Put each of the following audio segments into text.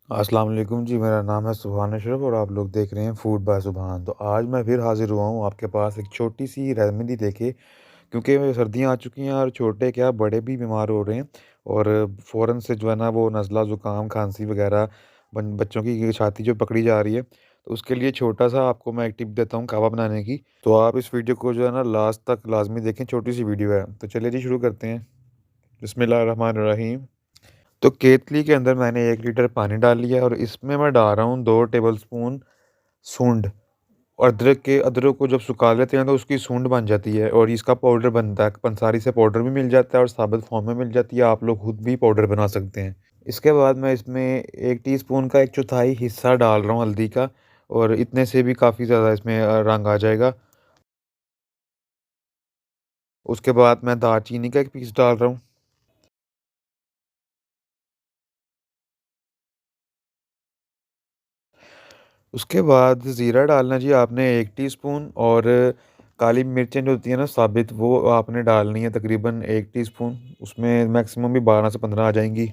अस्सलाम वालेकुम जी, मेरा नाम है सुभान अशरफ और आप लोग देख रहे हैं फूड बाय सुभान। तो आज मैं फिर हाज़िर हुआ हूँ आपके पास एक छोटी-सी रेमेडी लेके, क्योंकि सर्दियाँ आ चुकी हैं और छोटे क्या बड़े भी बीमार हो रहे हैं और फ़ौरन से जो है ना वो नज़ला, ज़ुकाम, खाँसी वग़ैरह बच्चों की छाती जो पकड़ी जा रही है, तो उसके लिए छोटा-सा आपको मैं एक टिप देता हूँ कहवा बनाने की। तो आप इस वीडियो को जो है ना लास्ट तक लाज़मी देखें, छोटी-सी वीडियो है। तो चलिए जी शुरू करते हैं। बिस्मिल्लाहिर्रहमानिर्रहीम। तो केतली के अंदर मैंने 1 लीटर पानी डाल लिया और इसमें मैं डाल रहा हूँ 2 टेबलस्पून सूंड। और अदरक को जब सुखा लेते हैं तो उसकी सूंड बन जाती है और इसका पाउडर बनता है। पंसारी से पाउडर भी मिल जाता है और साबुत फॉर्म में मिल जाती है, आप लोग खुद भी पाउडर बना सकते हैं। इसके बाद मैं इसमें 1 टीस्पून का 1/4 हिस्सा डाल रहा हूँ हल्दी का, और इतने से भी काफ़ी ज़्यादा इसमें रंग आ जाएगा। उसके बाद मैं दालचीनी का 1 पीस डाल रहा हूँ। उसके बाद ज़ीरा डालना जी आपने 1 टीस्पून, और काली मिर्चें जो होती हैं ना साबित, वो आपने डालनी है तकरीबन 1 टीस्पून। उसमें मैक्सिमम भी 12 से 15 आ जाएँगी।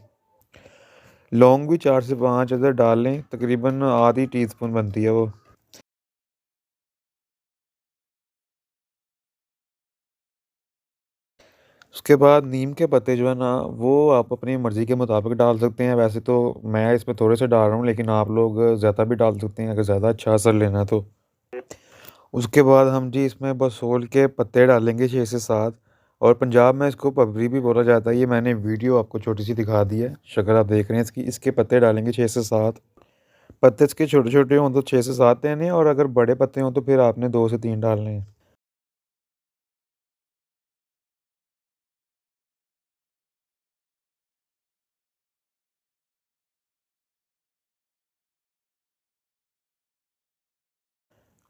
लौंग भी 4 से 5 अदर डाल लें, तकरीबन आधी टीस्पून बनती है वो। उसके बाद नीम के पत्ते जो है ना, वो आप अपनी मर्ज़ी के मुताबिक डाल सकते हैं। वैसे तो मैं इसमें थोड़े से डाल रहा हूँ, लेकिन आप लोग ज़्यादा भी डाल सकते हैं अगर ज़्यादा अच्छा असर लेना है तो। उसके बाद हम जी इसमें बसोल के पत्ते डालेंगे 6 से 7, और पंजाब में इसको पपरी भी बोला जाता है। ये मैंने वीडियो आपको छोटी-सी दिखा दी है, शक्ल आप देख रहे हैं इसकी। इसके पत्ते डालेंगे 6 से 7। पत्ते इसके छोटे-छोटे हों तो 6 से 7 लेने हैं, और अगर बड़े पत्ते हों तो फिर आपने 2 से 3 डालने हैं।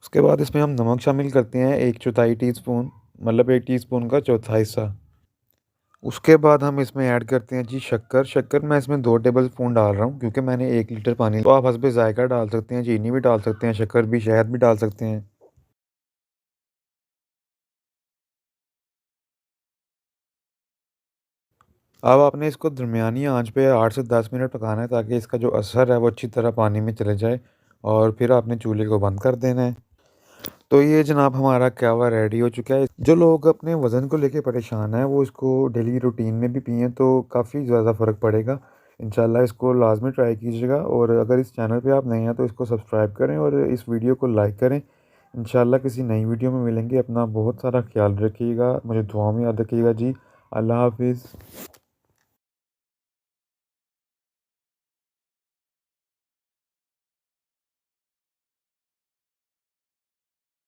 उसके बाद इसमें हम नमक शामिल करते हैं 1 चौथाई टीस्पून, मतलब 1 टीस्पून का चौथा हिस्सा। उसके बाद हम इसमें ऐड करते हैं जी शक्कर। शक्कर मैं इसमें 2 टेबलस्पून डाल रहा हूँ, क्योंकि मैंने 1 लीटर पानी, तो आप हस्बे ज़ायक़ा डाल सकते हैं, चीनी भी डाल सकते हैं, शक्कर भी, शहद भी डाल सकते हैं। अब आपने इसको दरमियानी आँच पे 8 से 10 मिनट पकाना है, ताकि इसका जो असर है वो अच्छी तरह पानी में चले जाए, और फिर आपने चूल्हे को बंद कर देना है। तो ये जनाब हमारा कहवा रेडी हो चुका है। जो लोग अपने वज़न को लेके परेशान हैं, वो इसको डेली रूटीन में भी पिएँ तो काफ़ी ज़्यादा फ़र्क पड़ेगा। इंशाल्लाह इसको लाज़मी ट्राई कीजिएगा, और अगर इस चैनल पे आप नए हैं तो इसको सब्सक्राइब करें और इस वीडियो को लाइक करें। इंशाल्लाह किसी नई वीडियो में मिलेंगे। अपना बहुत सारा ख़्याल रखिएगा, मुझे दुआ में याद रखिएगा जी। अल्लाह हाफ़िज़।